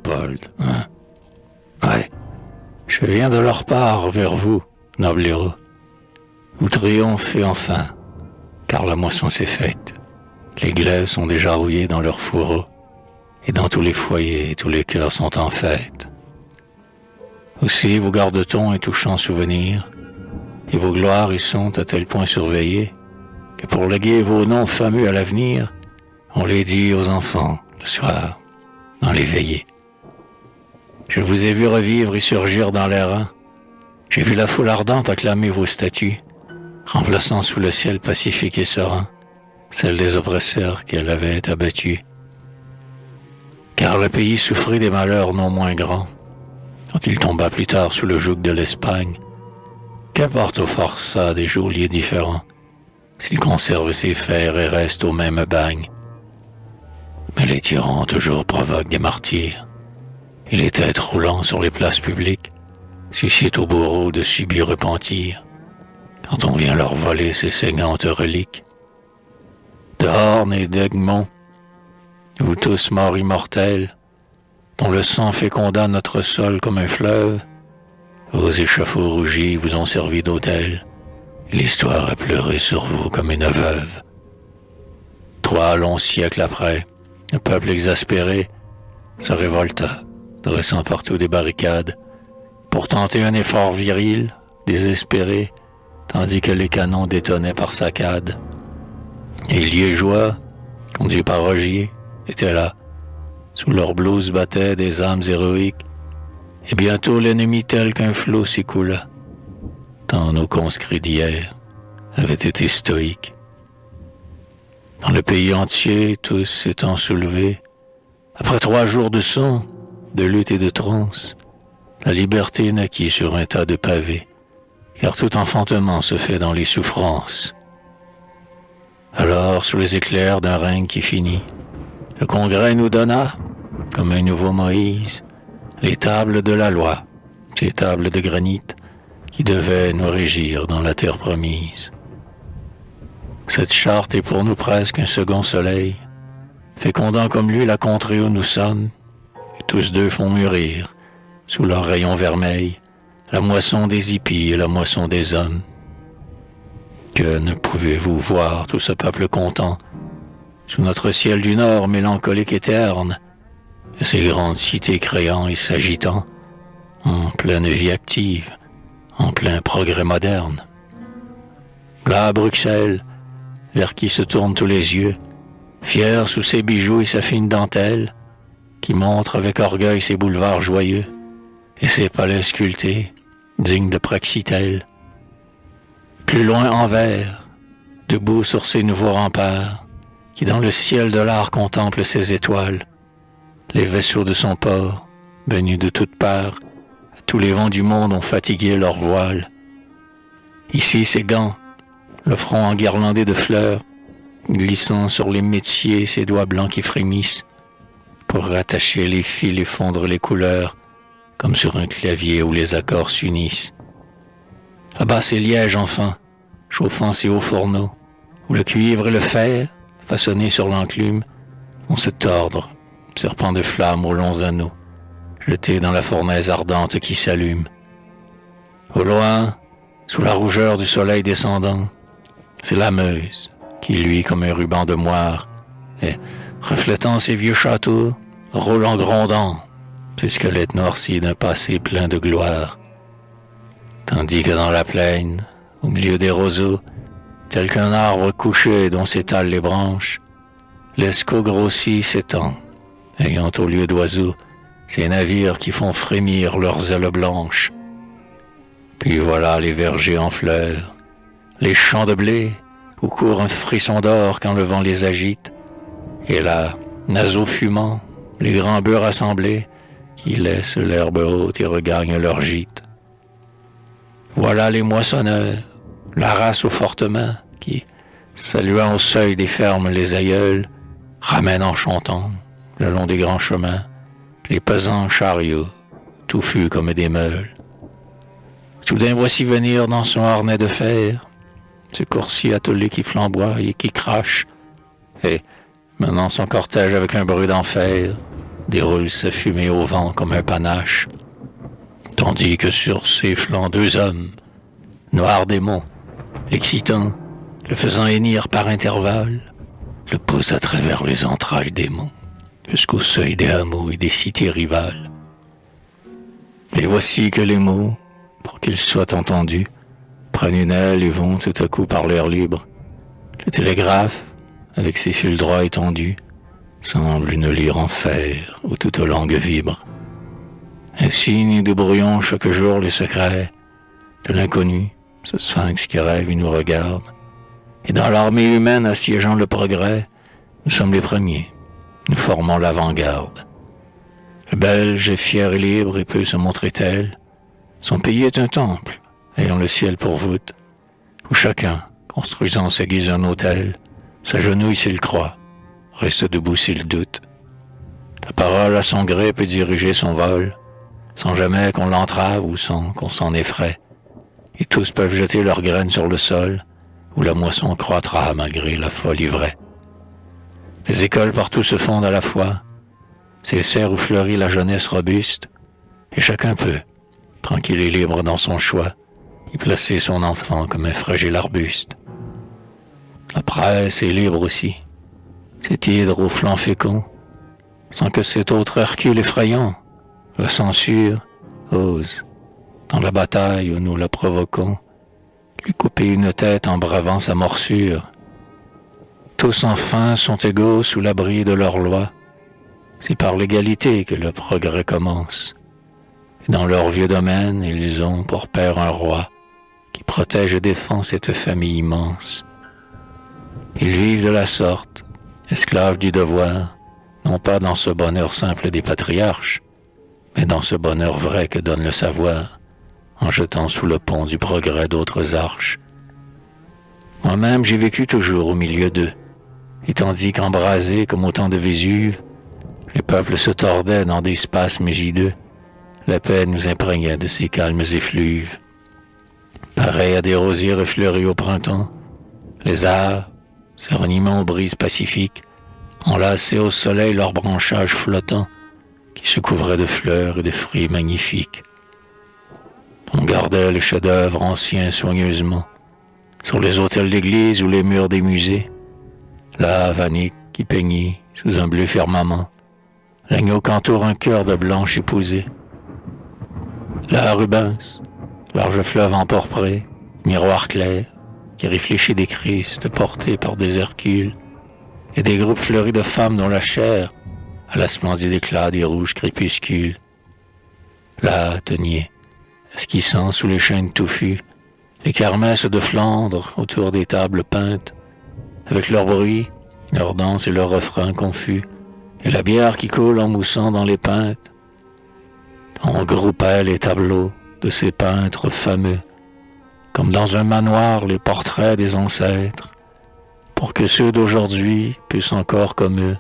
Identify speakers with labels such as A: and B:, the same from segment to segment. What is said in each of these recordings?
A: Léopold, hein? Ouais, je viens de leur part vers vous, noble héros. Vous triomphez enfin, car la moisson s'est faite. Les glaives sont déjà rouillés dans leurs fourreaux, et dans tous les foyers, tous les cœurs sont en fête. Aussi vos garde-tons et touchants souvenirs, et vos gloires y sont à tel point surveillées, que pour léguer vos noms fameux à l'avenir, on les dit aux enfants, le soir, dans les veillées. Je vous ai vu revivre et surgir dans les rangs. J'ai vu la foule ardente acclamer vos statues, remplaçant sous le ciel pacifique et serein celle des oppresseurs qu'elle avait abattus. Car le pays souffrit des malheurs non moins grands, quand il tomba plus tard sous le joug de l'Espagne. Qu'importe aux forçats des geôliers différents, s'ils conservent ses fers et restent au même bagne. Mais les tyrans toujours provoquent des martyrs, et les têtes roulant sur les places publiques suscitent aux bourreaux de subir repentir, quand on vient leur voler ces saignantes reliques. De Horn et d'Egmont, vous tous morts immortels, dont le sang féconda notre sol comme un fleuve, vos échafauds rougis vous ont servi d'autel, et l'histoire a pleuré sur vous comme une veuve. 3 longs siècles après, le peuple exaspéré se révolta, dressant partout des barricades, pour tenter un effort viril, désespéré, tandis que les canons détonnaient par saccades. Et les liégeois, conduits par Rogier, étaient là. Sous leurs blouses battaient des âmes héroïques, et bientôt l'ennemi tel qu'un flot s'écoula, tant nos conscrits d'hier avaient été stoïques. Dans le pays entier, tous s'étant soulevés, après 3 jours de sang, de lutte et de transe, la liberté naquit sur un tas de pavés, car tout enfantement se fait dans les souffrances. Alors, sous les éclairs d'un règne qui finit, le Congrès nous donna, comme un nouveau Moïse, les tables de la loi, ces tables de granit qui devaient nous régir dans la terre promise. Cette charte est pour nous presque un second soleil, fécondant comme lui la contrée où nous sommes, et tous deux font mûrir, sous leurs rayons vermeils, la moisson des hippies et la moisson des hommes. Que ne pouvez-vous voir tout ce peuple content, sous notre ciel du nord mélancolique et terne, et ces grandes cités créant et s'agitant, en pleine vie active, en plein progrès moderne. Là, Bruxelles, vers qui se tournent tous les yeux, fier sous ses bijoux et sa fine dentelle, qui montre avec orgueil ses boulevards joyeux, et ses palais sculptés, dignes de Praxitèle. Plus loin Anvers, debout sur ses nouveaux remparts, qui dans le ciel de l'art contemple ses étoiles, les vaisseaux de son port, venus de toutes parts, à tous les vents du monde ont fatigué leurs voiles. Ici ses gants, le front enguirlandé de fleurs, glissant sur les métiers ses doigts blancs qui frémissent, pour rattacher les fils et fondre les couleurs, comme sur un clavier où les accords s'unissent. Là-bas c'est Liège enfin, chauffant ses hauts fourneaux, où le cuivre et le fer, façonnés sur l'enclume, vont se tordre, serpents de flammes aux longs anneaux, jetés dans la fournaise ardente qui s'allume. Au loin, sous la rougeur du soleil descendant, c'est la Meuse, qui luit comme un ruban de moire, et, reflétant ses vieux châteaux, roule en grondant, ses squelettes noircis d'un passé plein de gloire. Tandis que dans la plaine, au milieu des roseaux, tel qu'un arbre couché dont s'étalent les branches, l'Escaut grossi s'étend, ayant au lieu d'oiseaux ces navires qui font frémir leurs ailes blanches. Puis voilà les vergers en fleurs, les champs de blé, où court un frisson d'or quand le vent les agite, et là, naseaux fumants, les grands bœufs rassemblés, qui laissent l'herbe haute et regagnent leur gîte. Voilà les moissonneurs, la race aux fortes mains, qui, saluant au seuil des fermes les aïeuls, ramènent en chantant, le long des grands chemins, les pesants chariots, touffus comme des meules. Soudain voici venir dans son harnais de fer, ce coursier attelé qui flamboie et qui crache, et, menant son cortège avec un bruit d'enfer, déroule sa fumée au vent comme un panache, tandis que sur ses flancs 2 hommes, noirs démons, l'excitant, le faisant hennir par intervalles, le poussent à travers les entrailles des monts, jusqu'au seuil des hameaux et des cités rivales. Et voici que les mots, pour qu'ils soient entendus, prennent une aile et vont tout à coup par l'air libre. Le télégraphe, avec ses fils droits étendus, semble une lyre en fer où toute langue vibre. Ainsi nous débrouillons chaque jour les secrets de l'inconnu, ce sphinx qui rêve et nous regarde. Et dans l'armée humaine assiégeant le progrès, nous sommes les premiers, nous formons l'avant-garde. Le Belge est fier et libre et peut se montrer tel. Son pays est un temple, ayant le ciel pour voûte, où chacun, construisant s'aiguise un hôtel, s'agenouille s'il croit, reste debout s'il doute. La parole à son gré peut diriger son vol, sans jamais qu'on l'entrave ou sans qu'on s'en effraie. Et tous peuvent jeter leurs graines sur le sol, où la moisson croîtra malgré la folle ivraie. Des écoles partout se fondent à la fois, ces serres où fleurit la jeunesse robuste, et chacun peut, tranquille et libre dans son choix, y placer son enfant comme un fragile arbuste. La presse est libre aussi, cet hydre au flanc fécond, sans que cet autre Hercule effrayant, la censure, ose, dans la bataille où nous la provoquons, lui couper une tête en bravant sa morsure. Tous enfin sont égaux sous l'abri de leur loi. C'est par l'égalité que le progrès commence. Et dans leur vieux domaine, ils ont pour père un roi qui protège et défend cette famille immense. Ils vivent de la sorte, esclaves du devoir, non pas dans ce bonheur simple des patriarches, mais dans ce bonheur vrai que donne le savoir, en jetant sous le pont du progrès d'autres arches. Moi-même, j'ai vécu toujours au milieu d'eux, et tandis qu'embrasés comme au temps de Vésuve, les peuples se tordaient dans des spasmes hideux, la paix nous imprégnait de ces calmes effluves. Pareils à des rosiers refleuris au printemps, les arbres, se ranimant aux brises pacifiques, enlaçaient au soleil leurs branchages flottants, qui se couvraient de fleurs et de fruits magnifiques. On gardait les chefs-d'œuvre anciens soigneusement, sur les autels d'église ou les murs des musées, là, Vanik qui peignit sous un bleu firmament, l'agneau qu'entoure un cœur de blanche épousée. Là, Rubens, large fleuve emporpré, miroir clair, qui réfléchit des Christ portés par des Hercules, et des groupes fleuris de femmes dont la chair à la splendide éclat des rouges crépuscules. Là, Tenier, esquissant sous les chaînes touffues, les kermesses de Flandre autour des tables peintes, avec leur bruit, leur danse et leur refrain confus, et la bière qui coule en moussant dans les pintes. On groupait les tableaux de ces peintres fameux, comme dans un manoir les portraits des ancêtres, pour que ceux d'aujourd'hui puissent encore comme eux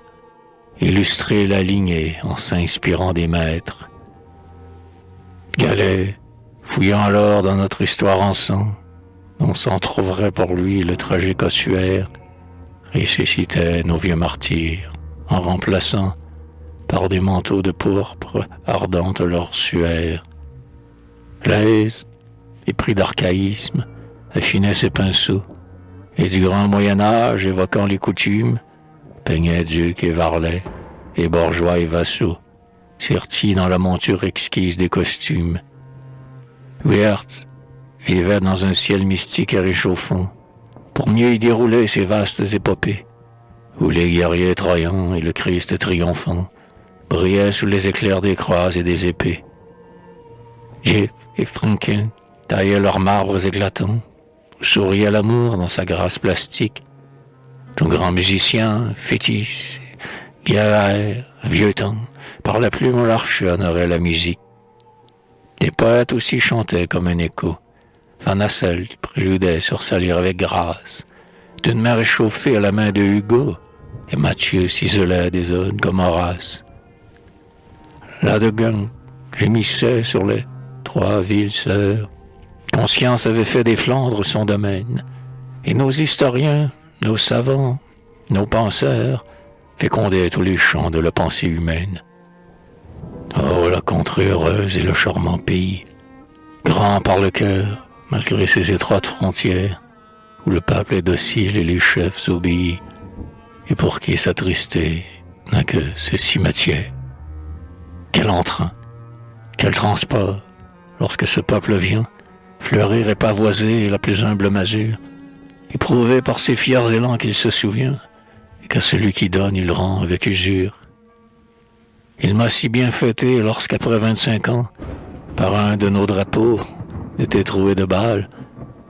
A: illustrer la lignée en s'inspirant des maîtres. Galais, fouillant alors dans notre histoire en sang, on s'en trouverait pour lui le tragique ossuaire, ressuscitait nos vieux martyrs, en remplaçant par des manteaux de pourpre ardente leur suaire. L'aise, épris d'archaïsme, affinait ses pinceaux, et du grand Moyen-Âge, évoquant les coutumes, peignait ducs et varlets, et bourgeois et vassaux, sertis dans la monture exquise des costumes. Wiertz vivait dans un ciel mystique et réchauffant, pour mieux y dérouler ses vastes épopées, où les guerriers troyens et le Christ triomphant brillaient sous les éclairs des croix et des épées. Gif et Franquin taillaient leurs marbres éclatants, où souriait l'amour dans sa grâce plastique. Ton grand musicien, Fétis, Guerre, vieux temps, par la plume au l'arche honorait la musique. Des poètes aussi chantaient comme un écho. Van Hassel préludait sur sa lyre avec grâce, d'une main réchauffée à la main de Hugo, et Mathieu ciselait des odes comme Horace. Là de Gun gémissait sur les 3 villes sœurs. Conscience avait fait des Flandres son domaine, et nos historiens, nos savants, nos penseurs fécondaient tous les champs de la pensée humaine. Oh, la contrée heureuse et le charmant pays, grand par le cœur, malgré ses étroites frontières, où le peuple est docile et les chefs obéis, et pour qui s'attrister n'a que ses cimetières. Quel entrain, quel transport, lorsque ce peuple vient, fleurir et pavoiser la plus humble masure, éprouvé par ces fiers élans qu'il se souvient, et qu'à celui qui donne il rend avec usure. Il m'a si bien fêté lorsqu'après 25 ans, par un de nos drapeaux, était troué de balles,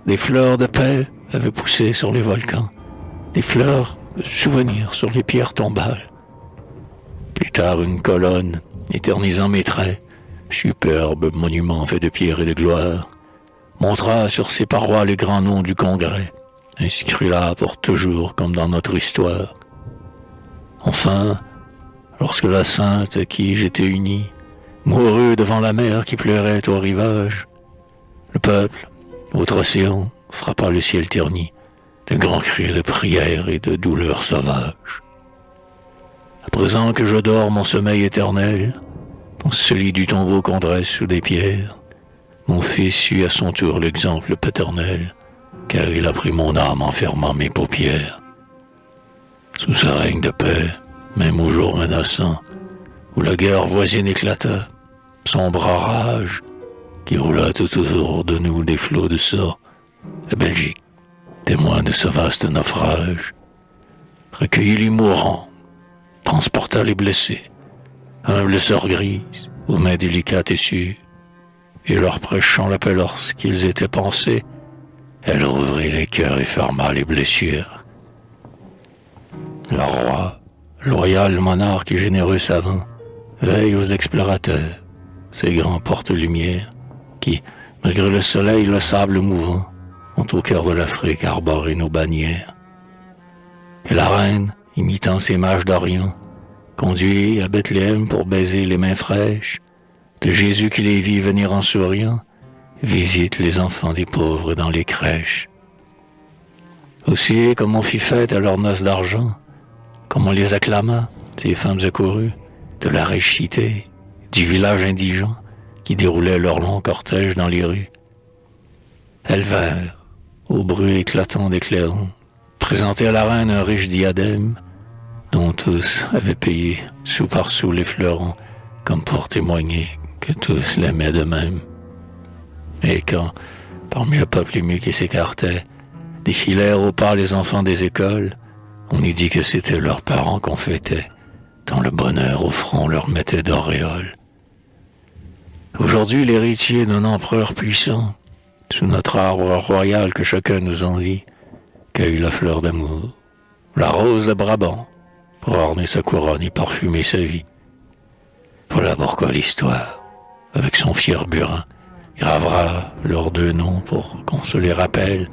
A: des fleurs de paix avaient poussé sur les volcans, des fleurs de souvenirs sur les pierres tombales. Plus tard, une colonne, éternisant mes traits, superbe monument fait de pierre et de gloire, montra sur ses parois les grands noms du Congrès, inscrits là pour toujours comme dans notre histoire. Enfin, lorsque la sainte à qui j'étais uni mourut devant la mer qui pleurait au rivage, le peuple, autre océan, frappa le ciel terni de grands cris de prière et de douleur sauvage. À présent que je dors mon sommeil éternel, dans ce lit du tombeau qu'on dresse sous des pierres, mon fils suit à son tour l'exemple paternel, car il a pris mon âme en fermant mes paupières. Sous sa règne de paix, même au jour menaçant, où la guerre voisine éclata, sombre orage, qui roula tout autour de nous des flots de sang, la Belgique, témoin de ce vaste naufrage, recueillit les mourants, transporta les blessés, humble sœur grise, aux mains délicates et sûres, et leur prêchant la paix lorsqu'ils étaient pensés, elle rouvrit les cœurs et ferma les blessures. Le roi, loyal monarque et généreux savant, veille aux explorateurs, ces grands porte-lumière, qui, malgré le soleil et le sable mouvant, ont au cœur de l'Afrique arboré nos bannières. Et la reine, imitant ces mages d'Orient, conduit à Bethléem pour baiser les mains fraîches de Jésus qui les vit venir en souriant, visite les enfants des pauvres dans les crèches. Aussi, comme on fit fête à leurs noces d'argent, comme on les acclama, ces femmes accourues, de la riche cité, du village indigent, qui déroulait leur long cortège dans les rues. Elles vinrent, au bruit éclatant des clairons, présenter à la reine un riche diadème, dont tous avaient payé sou par sou les fleurons, comme pour témoigner que tous l'aimaient de même. Et quand, parmi le peuple ému qui s'écartait, défilèrent au pas les enfants des écoles, on eût dit que c'était leurs parents qu'on fêtait, tant le bonheur au front leur mettait d'auréoles. Aujourd'hui, l'héritier d'un empereur puissant, sous notre arbre royal que chacun nous envie, cueille la fleur d'amour, la rose de Brabant, pour orner sa couronne et parfumer sa vie. Voilà pourquoi l'histoire, avec son fier burin, gravera leurs deux noms pour qu'on se les rappelle,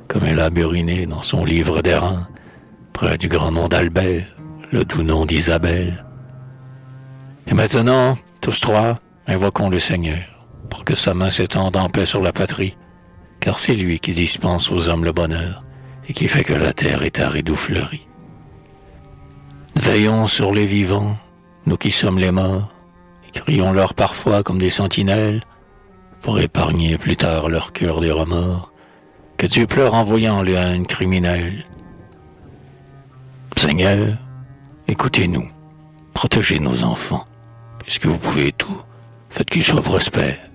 A: comme elle a buriné dans son livre d'airain, près du grand nom d'Albert, le doux nom d'Isabelle. Et maintenant, tous trois, invoquons le Seigneur, pour que sa main s'étende en paix sur la patrie, car c'est lui qui dispense aux hommes le bonheur, et qui fait que la terre est aride ou fleurie. Veillons sur les vivants, nous qui sommes les morts, et crions-leur parfois comme des sentinelles, pour épargner plus tard leur cœur des remords, que Dieu pleure en voyant les haines criminelles. Seigneur, écoutez-nous, protégez nos enfants, puisque vous pouvez tout, faites qu'ils soient prospères,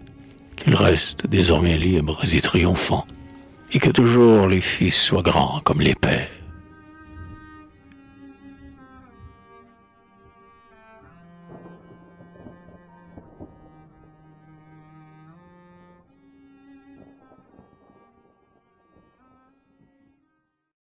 A: qu'ils restent désormais libres et triomphants, et que toujours les fils soient grands comme les pères.